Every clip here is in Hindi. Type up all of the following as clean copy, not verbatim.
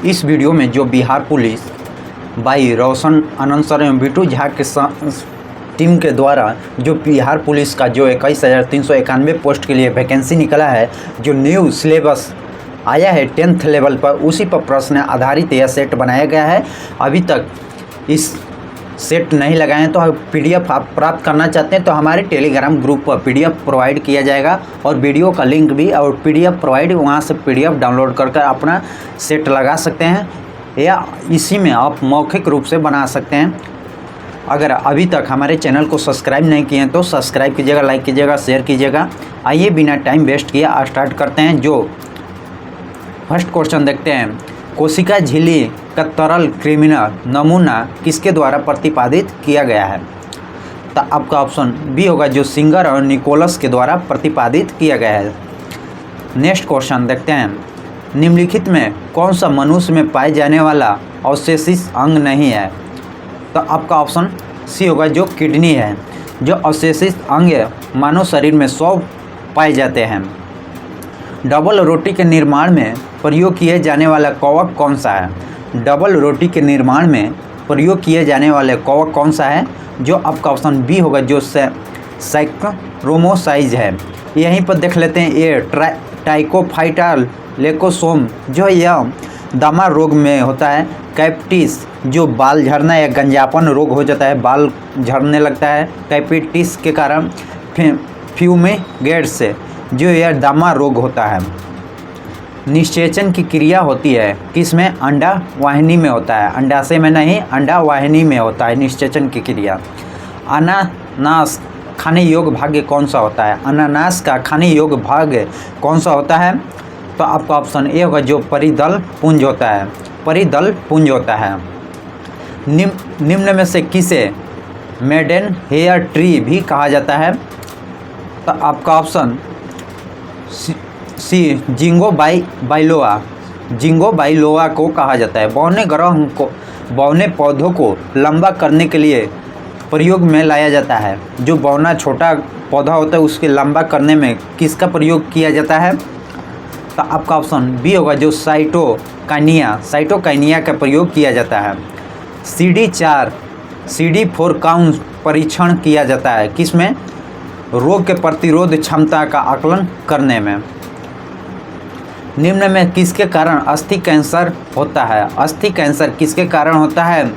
इस वीडियो में जो बिहार पुलिस भाई रोशन आनंद सर एवं बिट्टू झा के टीम के द्वारा जो बिहार पुलिस का जो 21,391 पोस्ट के लिए वैकेंसी निकला है, जो न्यू सिलेबस आया है 10th लेवल पर, उसी पर प्रश्न आधारित यह सेट बनाया गया है। अभी तक इस सेट नहीं लगाएं तो PDF आप प्राप्त करना चाहते हैं तो हमारे टेलीग्राम ग्रुप पर PDF प्रोवाइड किया जाएगा और वीडियो का लिंक भी और PDF प्रोवाइड, वहां से PDF डाउनलोड कर अपना सेट लगा सकते हैं या इसी में आप मौखिक रूप से बना सकते हैं। अगर अभी तक हमारे चैनल को सब्सक्राइब नहीं किए हैं तो सब्सक्राइब कीजिएगा, लाइक कीजिएगा, शेयर कीजिएगा। आइए बिना टाइम वेस्ट किए स्टार्ट करते हैं। जो फर्स्ट क्वेश्चन देखते हैं, कोशिका झिल्ली का तरल क्रिमिनल नमूना किसके द्वारा प्रतिपादित किया गया है? तो आपका ऑप्शन बी होगा, जो सिंगर और निकोलस के द्वारा प्रतिपादित किया गया है। नेक्स्ट क्वेश्चन देखते हैं, निम्नलिखित में कौन सा मनुष्य में पाए जाने वाला अवशेषित अंग नहीं है? तो आपका ऑप्शन सी होगा, जो किडनी है। जो अवशेषित अंग मानव शरीर में 100 पाए जाते हैं। डबल रोटी के निर्माण में प्रयोग किए जाने वाला कवक कौन सा है? डबल रोटी के निर्माण में प्रयोग किए जाने वाले कवक कौन सा है? जो आपका ऑप्शन बी होगा, जो सैक्रोमोसाइज है। यहीं पर देख लेते हैं, ये टाइकोफाइटा लेकोसोम जो यह दमा रोग में होता है। कैपिटिस जो बाल झड़ना या गंजापन रोग हो जाता है, बाल झड़ने लगता है कैपिटिस के कारण। फ्यूमेगेट्स जो यह दमा रोग होता है। निषेचन की क्रिया होती है किसमें? अंडा वाहिनी में होता है, अंडाशय में नहीं, अंडा वाहिनी में होता है निषेचन की क्रिया। अनानास खाने योग्य भाग्य कौन सा होता है? अनानास का खाने योग्य भाग्य कौन सा होता है? तो आपका ऑप्शन ए होगा, जो परिदल पुंज होता है, परिदल पुंज होता है। निम्न में से किसे मेडन हेयर ट्री भी कहा जाता है? तो आपका ऑप्शन सी जिंगो बाइलोआ, जिंगो बाइलोआ को कहा जाता है। बौने पौधों को लंबा करने के लिए प्रयोग में लाया जाता है। जो बौना छोटा पौधा होता है उसके लंबा करने में किसका प्रयोग किया जाता है? तो आपका ऑप्शन बी होगा, जो साइटोकाइनिया का प्रयोग किया जाता है। CD4 काउंट परीक्षण किया जाता है किसमें? रोग के प्रतिरोध क्षमता का आकलन करने में। निम्न में किसके कारण अस्थि कैंसर होता है? अस्थि कैंसर किसके कारण होता है?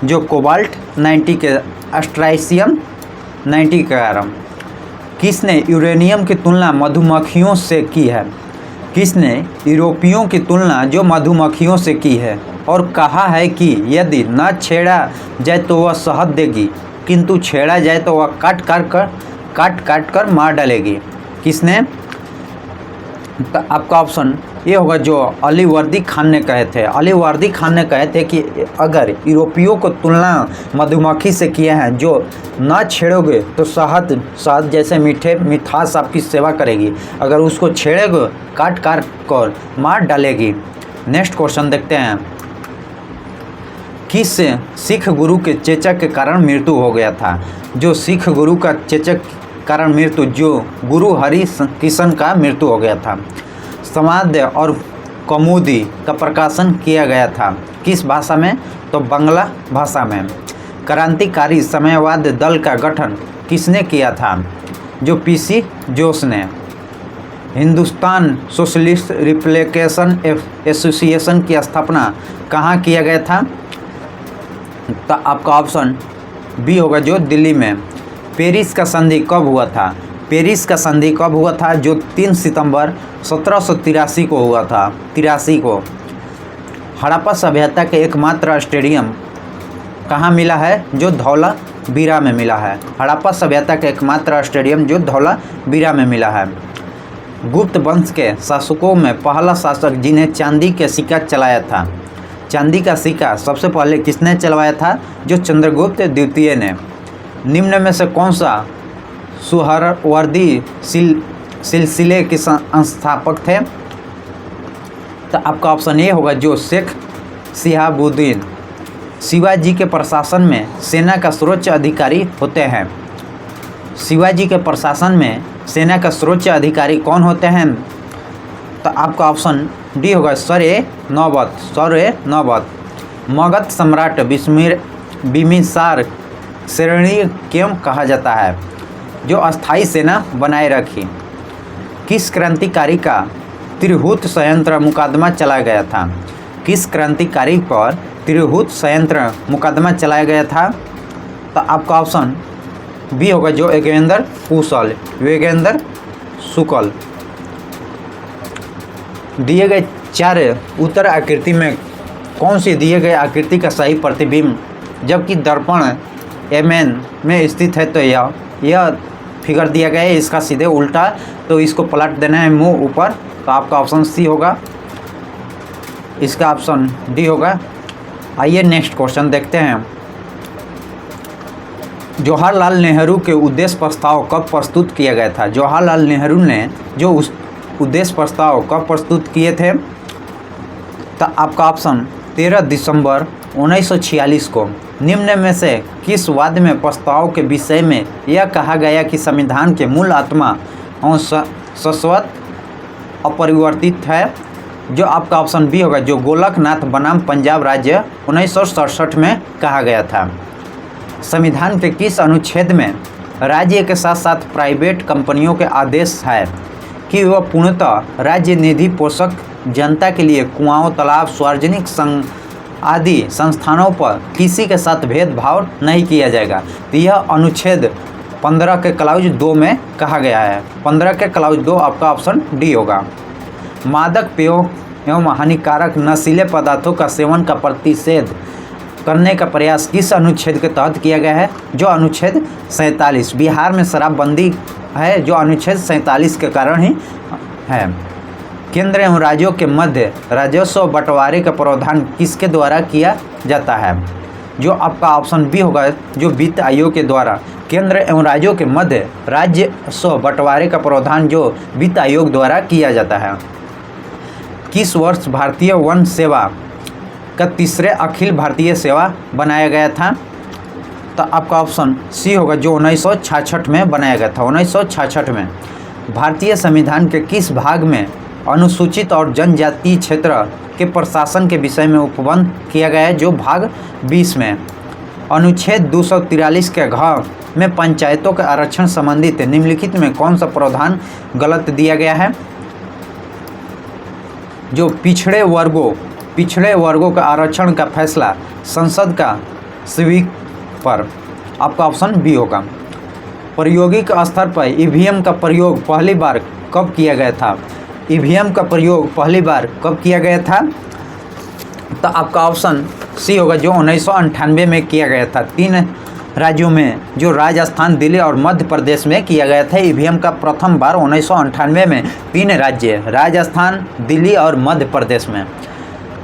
जो कोबाल्ट 90 के एस्ट्राइसियम 90 के कारण। किसने यूरेनियम की तुलना मधुमक्खियों से की है? किसने यूरोपियों की तुलना जो मधुमक्खियों से की है और कहा है कि यदि न छेड़ा जाए तो वह शहद देगी, किंतु छेड़ा जाए तो वह काट कर मार डालेगी? किसने? तो आपका ऑप्शन ये होगा, जो अलीवर्दी खान ने कहे थे। अलीवर्दी खान ने कहे थे कि अगर यूरोपियों को तुलना मधुमक्खी से किए हैं, जो ना छेड़ोगे तो शहद जैसे मिठास आपकी सेवा करेगी, अगर उसको छेड़ोगे काट कर मार डालेगी। नेक्स्ट क्वेश्चन देखते हैं, किस सिख गुरु के चेचक के कारण मृत्यु हो गया था? जो सिख गुरु का चेचक कारण मृत्यु, जो गुरु हरि किशन का मृत्यु हो गया था। समाज और कौमुदी का प्रकाशन किया गया था किस भाषा में? तो बांग्ला भाषा में। क्रांतिकारी साम्यवाद दल का गठन किसने किया था? जो PC जोश ने। हिंदुस्तान सोशलिस्ट रिपब्लिकेशन एसोसिएशन की स्थापना कहाँ किया गया था? तो आपका ऑप्शन बी होगा, जो दिल्ली में। पेरिस का संधि कब हुआ था? पेरिस का संधि कब हुआ था? जो 3 सितंबर 1783 को हुआ था। 83 को। हड़प्पा सभ्यता के एकमात्र स्टेडियम कहाँ मिला है? जो धौलावीरा में मिला है। हड़प्पा सभ्यता के एकमात्र स्टेडियम जो धौलावीरा में मिला है। गुप्त वंश के शासकों में पहला शासक जिन्हें चांदी का सिक्का चलाया था, चांदी का सिक्का सबसे पहले किसने चलवाया था? जो चंद्रगुप्त द्वितीय ने। निम्न में से कौन सा सुहरावर्दी सिलसिले के संस्थापक थे? तो आपका ऑप्शन ए होगा, जो शेख शिहाबुद्दीन। शिवाजी के प्रशासन में सेना का सर्वोच्च अधिकारी होते हैं। शिवाजी के प्रशासन में सेना का सर्वोच्च अधिकारी कौन होते हैं? तो आपका ऑप्शन डी होगा स्वरे नौबत। मगध सम्राट बिम्बिसार श्रेणी क्यों कहा जाता है? जो अस्थाई सेना बनाए रखी। किस क्रांतिकारी का तिरहुत संयंत्र मुकदमा चलाया गया था? किस क्रांतिकारी पर तिरहुत संयंत्र मुकदमा चलाया गया था? तो आपका ऑप्शन बी होगा जो योगेंद्र शुक्ल। दिए गए 4 उत्तर आकृति में कौन सी दिए गए आकृति का सही प्रतिबिंब जबकि दर्पण एमएन में स्थित है? तो यह फिगर दिया गया है, इसका सीधे उल्टा, तो इसको पलट देना है मुंह ऊपर। तो आपका ऑप्शन सी होगा, इसका ऑप्शन डी होगा। आइए नेक्स्ट क्वेश्चन देखते हैं। जवाहरलाल नेहरू के उद्देश्य प्रस्ताव कब प्रस्तुत किया गया था? जवाहरलाल नेहरू ने जो उस उद्देश्य प्रस्ताव कब प्रस्तुत किए थे? तो आपका ऑप्शन 13 दिसंबर 1946 को। निम्न में से किस वाद में प्रस्ताव के विषय में यह कहा गया कि संविधान के मूल आत्मा और शाश्वत अपरिवर्तित है? जो आपका ऑप्शन बी होगा जो गोलकनाथ बनाम पंजाब राज्य 1967 में कहा गया था। संविधान के किस अनुच्छेद में राज्य के साथ साथ प्राइवेट कंपनियों के आदेश है कि वह पूर्णतः राज्य निधि पोषक जनता के लिए कुआंओं, तालाब, सार्वजनिक संघ आदि संस्थानों पर किसी के साथ भेदभाव नहीं किया जाएगा? तो यह अनुच्छेद 15 के क्लाउज 2 में कहा गया है। 15 के क्लाउज 2 आपका ऑप्शन डी होगा। मादक पेयों एवं हानिकारक नशीले पदार्थों का सेवन का प्रतिषेध करने का प्रयास किस अनुच्छेद के तहत किया गया है? जो अनुच्छेद 47। बिहार में शराबबंदी है जो अनुच्छेद 47 के कारण ही है। केंद्र एवं राज्यों के मध्य राजस्व बंटवारे का प्रावधान किसके द्वारा किया जाता है? जो आपका ऑप्शन बी होगा जो वित्त आयोग के द्वारा। केंद्र एवं राज्यों के मध्य राजस्व बंटवारे का प्रावधान जो वित्त आयोग द्वारा किया जाता है। किस वर्ष भारतीय वन सेवा का 3रे अखिल भारतीय सेवा बनाया गया था? तो आपका ऑप्शन सी होगा जो 1966 में बनाया गया था। 1966 में भारतीय संविधान के किस भाग में अनुसूचित और जनजातीय क्षेत्र के प्रशासन के विषय में उपबंध किया गया है? जो भाग 20 में। अनुच्छेद 243 के घ में पंचायतों के आरक्षण संबंधित निम्नलिखित में कौन सा प्रावधान गलत दिया गया है? जो पिछड़े वर्गों का आरक्षण का फैसला संसद का स्वीक पर। आपका ऑप्शन बी होगा। प्रायोगिक स्तर पर ईवीएम का प्रयोग पहली बार कब किया गया था? ईवीएम का प्रयोग पहली बार कब किया गया था? तो आपका ऑप्शन सी होगा जो 1998 में किया गया था। 3 राज्यों में जो राजस्थान, दिल्ली और मध्य प्रदेश में किया गया था ईवीएम का प्रथम बार 1998 में। 3 राज्य राजस्थान, दिल्ली और मध्य प्रदेश में।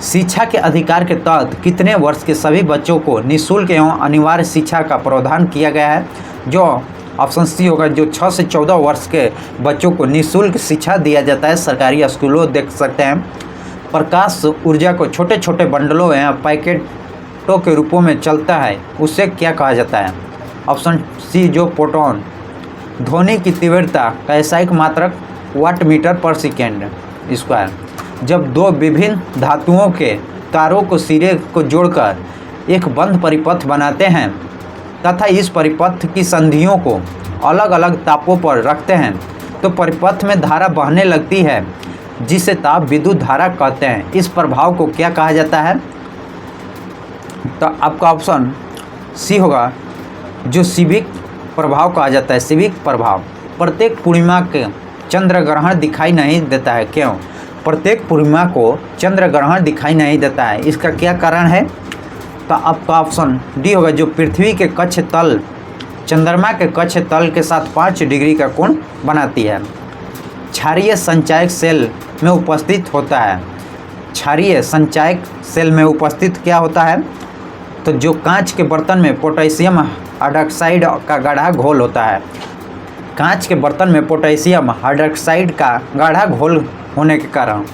शिक्षा के अधिकार के तहत कितने वर्ष के सभी बच्चों को निःशुल्क एवं अनिवार्य शिक्षा का प्रावधान किया गया है? जो ऑप्शन सी होगा जो 6 से 14 वर्ष के बच्चों को निःशुल्क शिक्षा दिया जाता है सरकारी स्कूलों। देख सकते हैं प्रकाश ऊर्जा को छोटे छोटे बंडलों या पैकेटों के रूपों में चलता है उससे क्या कहा जाता है? ऑप्शन सी जो प्रोटॉन। ध्वनि की तीव्रता का एसआई मात्रक वाट मीटर पर सेकेंड स्क्वायर। जब 2 विभिन्न धातुओं के तारों को सिरे को जोड़कर एक बंद परिपथ बनाते हैं तथा इस परिपथ की संधियों को अलग अलग तापों पर रखते हैं तो परिपथ में धारा बहने लगती है जिसे ताप विद्युत धारा कहते हैं। इस प्रभाव को क्या कहा जाता है? तो आपका ऑप्शन सी होगा जो सीविक प्रभाव कहा जाता है। सीविक प्रभाव। प्रत्येक पूर्णिमा के चंद्र ग्रहण दिखाई नहीं देता है, क्यों? प्रत्येक पूर्णिमा को चंद्र ग्रहण दिखाई नहीं देता है, इसका क्या कारण है? तो आपका ऑप्शन डी होगा जो पृथ्वी के कक्ष तल चंद्रमा के कक्ष तल के साथ 5 डिग्री का कोण बनाती है। क्षारीय संचायक सेल में उपस्थित होता है। क्षारीय संचायक सेल में उपस्थित क्या होता है? तो जो कांच के बर्तन में पोटेशियम हाइड्रोक्साइड का गाढ़ा घोल होता है। कांच के बर्तन में पोटेशियम हाइड्रोक्साइड का गाढ़ा घोल होने के कारण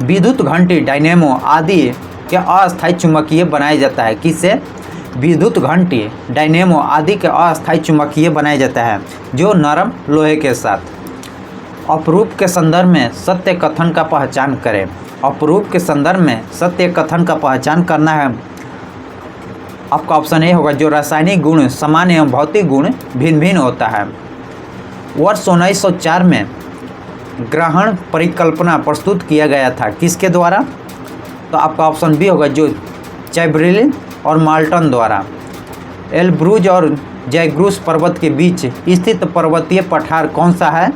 विद्युत घंटी, डायनेमो आदि के अस्थायी चुंबकीय बनाया जाता है। किससे? विद्युत घंटी, डायनेमो आदि के अस्थायी चुंबकीय बनाया जाता है जो नरम लोहे के साथ। अपरूप के संदर्भ में सत्य कथन का पहचान करें। अपरूप के संदर्भ में सत्य कथन का पहचान करना है। आपका ऑप्शन ए होगा जो रासायनिक गुण समान एवं भौतिक गुण भिन्न भिन्न होता है। वर्ष 1904 में ग्रहण परिकल्पना प्रस्तुत किया गया था किसके द्वारा? तो आपका ऑप्शन बी होगा जो चैबरेली और माल्टन द्वारा। एलब्रूज और जैग्रूस पर्वत के बीच स्थित पर्वतीय पठार कौन सा है?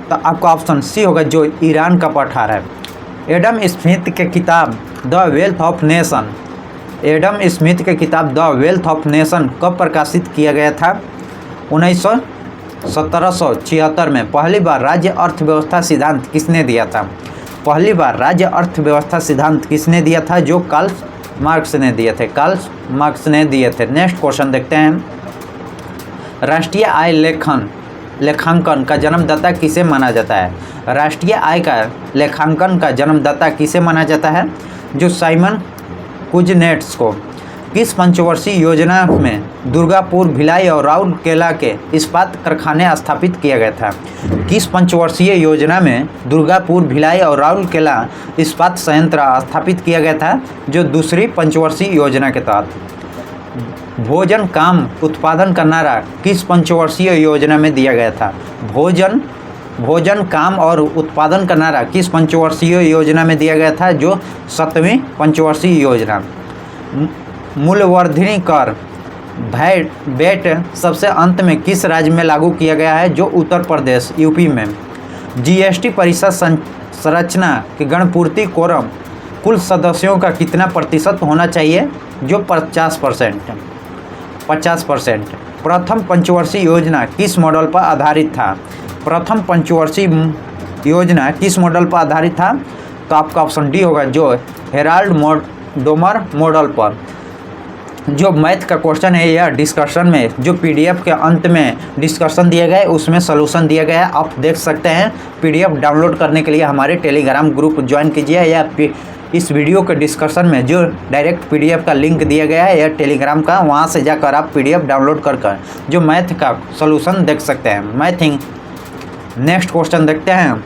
तो आपका ऑप्शन सी होगा जो ईरान का पठार है। एडम स्मिथ के किताब the wealth of nation, Adam Smith के किताब द वेल्थ ऑफ नेशन कब प्रकाशित किया गया था? 1776 में। पहली बार राज्य अर्थव्यवस्था सिद्धांत किसने दिया था? पहली बार राज्य अर्थव्यवस्था सिद्धांत किसने दिया था? जो कार्ल मार्क्स ने दिए थे, कार्ल मार्क्स ने दिए थे। नेक्स्ट क्वेश्चन देखते हैं। राष्ट्रीय आय लेखांकन का जन्मदाता किसे माना जाता है? राष्ट्रीय आय का लेखांकन का जन्मदाता किसे माना जाता है? जो साइमन कुजनेट्स को। किस पंचवर्षीय योजना में दुर्गापुर, भिलाई और राउरकेला के इस्पात कारखाने स्थापित किया गया था? किस पंचवर्षीय योजना में दुर्गापुर, भिलाई और राउरकेला इस्पात संयंत्र स्थापित किया गया था? जो दूसरी पंचवर्षीय योजना के तहत। भोजन काम उत्पादन का नारा किस पंचवर्षीय योजना में दिया गया था? भोजन काम और उत्पादन का नारा किस पंचवर्षीय योजना में दिया गया था? जो 7वीं पंचवर्षीय योजना। मूल्यवर्धिनी कर वैट सबसे अंत में किस राज्य में लागू किया गया है? जो उत्तर प्रदेश, यूपी में। जीएसटी परिषद संरचना के गणपूर्ति कोरम कुल सदस्यों का कितना प्रतिशत होना चाहिए? जो 50%। प्रथम पंचवर्षीय योजना किस मॉडल पर आधारित था? प्रथम पंचवर्षीय योजना किस मॉडल पर आधारित था? तो आपका ऑप्शन डी होगा जो हेराल्ड डोमर मॉडल पर। जो मैथ का क्वेश्चन है यह डिस्कशन में जो पीडीएफ के अंत में डिस्कशन दिया गया है उसमें सलूशन दिया गया है, आप देख सकते हैं। पीडीएफ डाउनलोड करने के लिए हमारे टेलीग्राम ग्रुप ज्वाइन कीजिए या इस वीडियो के डिस्कशन में जो डायरेक्ट पीडीएफ का लिंक दिया गया है या टेलीग्राम का, वहां से जाकर आप पीडीएफ डाउनलोड कर जो मैथ का सलूशन देख सकते हैं। मैथिंग। नेक्स्ट क्वेश्चन देखते हैं।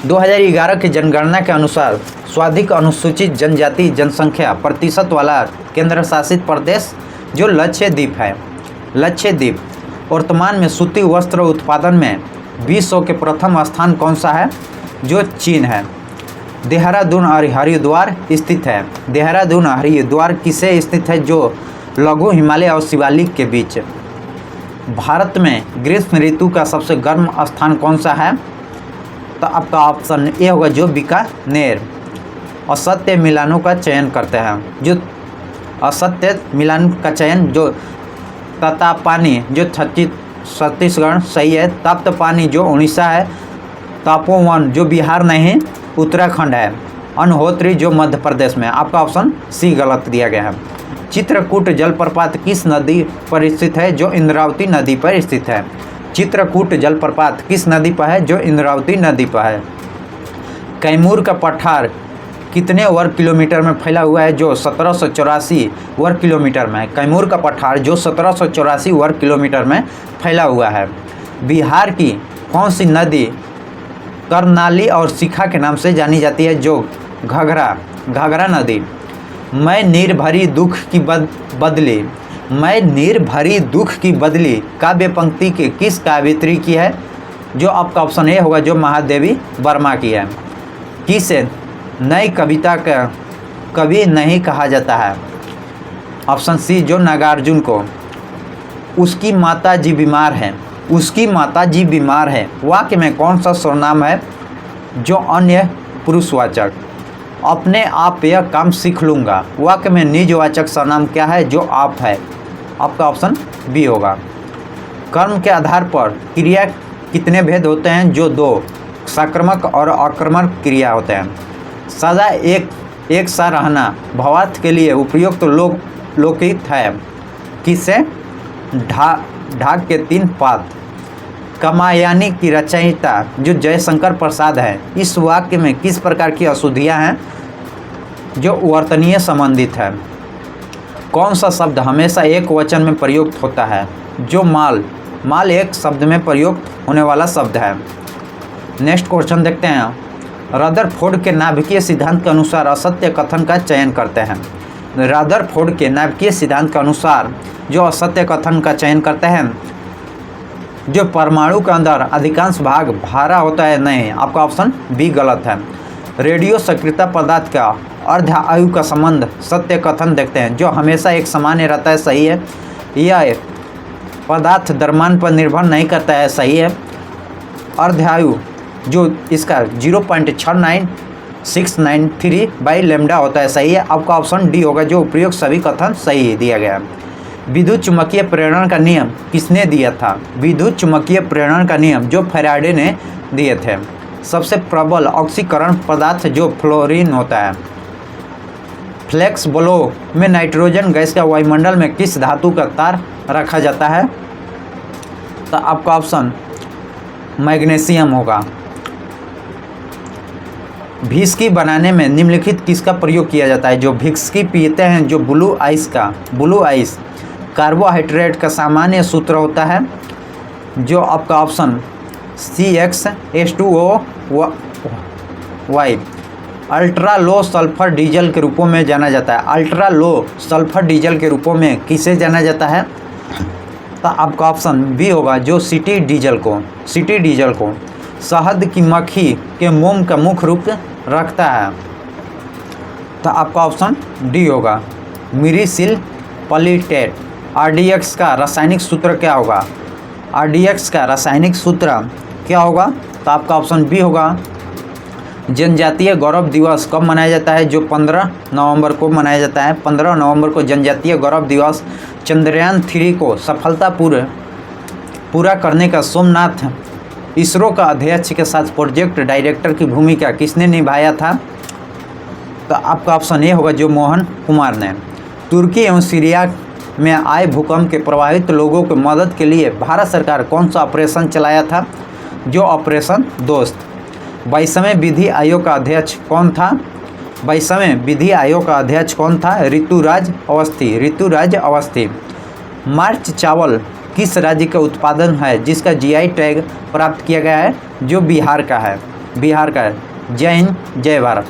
2011 की जनगणना के अनुसार सर्वाधिक अनुसूचित जनजाति जनसंख्या प्रतिशत वाला केंद्र शासित प्रदेश जो लक्षद्वीप है। लक्षद्वीप। वर्तमान में सूती वस्त्र उत्पादन में विश्व के प्रथम स्थान कौन सा है? जो चीन है। देहरादून और हरिद्वार स्थित है। देहरादून और हरिद्वार किसे स्थित है? जो लघु हिमालय और शिवालिक के बीच। भारत में ग्रीष्म ऋतु का सबसे गर्म स्थान कौन सा है? तो आपका ऑप्शन ए होगा जो बीकानेर। असत्य मिलानों का चयन करते हैं। जो असत्य मिलान का चयन जो ततापानी जो छत्तीसगढ़ सही है। तप्तपानी जो उड़ीसा है। तपोवन जो बिहार नहीं उत्तराखंड है। अनहोत्री जो मध्य प्रदेश में। आपका ऑप्शन सी गलत दिया गया है। चित्रकूट जलप्रपात किस नदी पर स्थित है? जो इंद्रावती नदी पर स्थित है। चित्रकूट जलप्रपात किस नदी पर है? जो इंद्रावती नदी पर है। कैमूर का पठार कितने वर्ग किलोमीटर में फैला हुआ है? जो 1784 वर्ग किलोमीटर में। कैमूर का पठार जो 1784 वर्ग किलोमीटर में फैला हुआ है। बिहार की कौन सी नदी करनाली और शिखा के नाम से जानी जाती है? जो घाघरा नदी। मैं नीर भरी दुख की बदली काव्य पंक्ति के किस काव्यत्री की है? जो आपका ऑप्शन ए होगा जो महादेवी वर्मा की है। किसे नई कविता का कवि नहीं कहा जाता है? ऑप्शन सी जो नागार्जुन को। उसकी माता जी बीमार है। उसकी माता जी बीमार है वाक्य में कौन सा सर्वनाम है? जो अन्य पुरुषवाचक। अपने आप यह काम सीख लूँगा वाक्य में निजवाचक सर्वनाम क्या है? जो आप है। आपका ऑप्शन बी होगा। कर्म के आधार पर क्रिया कितने भेद होते हैं? जो 2 सक्रमक और आक्रमक क्रिया होते हैं। सदा एक सा रहना भावार्थ के लिए उपयुक्त लौकिक है। किससे? ढाक के 3 पात। कामायनी की रचयिता जो जयशंकर प्रसाद है। इस वाक्य में किस प्रकार की अशुद्धियाँ हैं? जो वर्तनीय संबंधित है। कौन सा शब्द हमेशा एक वचन में प्रयुक्त होता है? जो माल माल एक शब्द में प्रयोग होने वाला शब्द है। नेक्स्ट क्वेश्चन देखते हैं। रदरफोर्ड के नाभिकीय सिद्धांत के अनुसार असत्य कथन का चयन करते हैं। रदरफोर्ड के नाभिकीय सिद्धांत के अनुसार जो असत्य कथन का चयन करते हैं, जो परमाणु के अंदर अधिकांश भाग भारा होता है, नहीं, आपका ऑप्शन बी गलत है। रेडियो सक्रियता पदार्थ का अर्ध आयु का संबंध सत्य कथन देखते हैं, जो हमेशा एक सामान्य रहता है, सही है। यह पदार्थ द्रव्यमान पर निर्भर नहीं करता है, सही है। अर्ध आयु जो इसका 0.69693 बाई लैम्डा होता है, सही है। आपका ऑप्शन डी होगा, जो उपयुक्त सभी कथन सही दिया गया है। विद्युत चुम्बकीय प्रेरण का नियम किसने दिया था? विद्युत चुम्बकीय प्रेरण का नियम जो फैराडे ने दिए थे। सबसे प्रबल ऑक्सीकरण पदार्थ जो फ्लोरीन होता है। फ्लेक्स ब्लो में नाइट्रोजन गैस का वायुमंडल में किस धातु का तार रखा जाता है? तो आपका ऑप्शन मैग्नीशियम होगा। विस्की बनाने में निम्नलिखित किसका प्रयोग किया जाता है? जो विस्की पीते हैं, जो ब्लू आइस कार्बोहाइड्रेट का सामान्य सूत्र होता है, जो आपका option CxH2O ultra low sulphur diesel के रूपों में जाना जाता है। अल्ट्रा लो सल्फर डीजल के रूपों में किसे जाना जाता है? तो आपका ऑप्शन बी होगा, जो सिटी डीजल को शहद की मक्खी के मोम का मुख्य रूप रखता है। तो आपका ऑप्शन डी होगा, मिरीसिल पॉलीटेट। RDX का रासायनिक सूत्र क्या होगा? RDX का रासायनिक सूत्र क्या होगा? तो आपका ऑप्शन बी होगा। जनजातीय गौरव दिवस कब मनाया जाता है? जो 15 नवंबर को मनाया जाता है। 15 नवंबर को जनजातीय गौरव दिवस। चंद्रयान 3 को पूरा करने का सोमनाथ इसरो का अध्यक्ष के साथ प्रोजेक्ट डायरेक्टर की भूमिका किसने निभाया था? तो आपका ऑप्शन ए होगा, जो मोहन कुमार ने। तुर्की एवं सीरिया में आए भूकंप के प्रभावित लोगों की मदद के लिए भारत सरकार कौन सा ऑपरेशन चलाया था? जो ऑपरेशन दोस्त। 22वें विधि आयोग का अध्यक्ष कौन था? 22वें विधि आयोग का अध्यक्ष कौन था? ऋतुराज अवस्थी। मार्च चावल किस राज्य का उत्पादन है जिसका GI टैग प्राप्त किया गया है? जो बिहार का है। जय हिंद, जय भारत।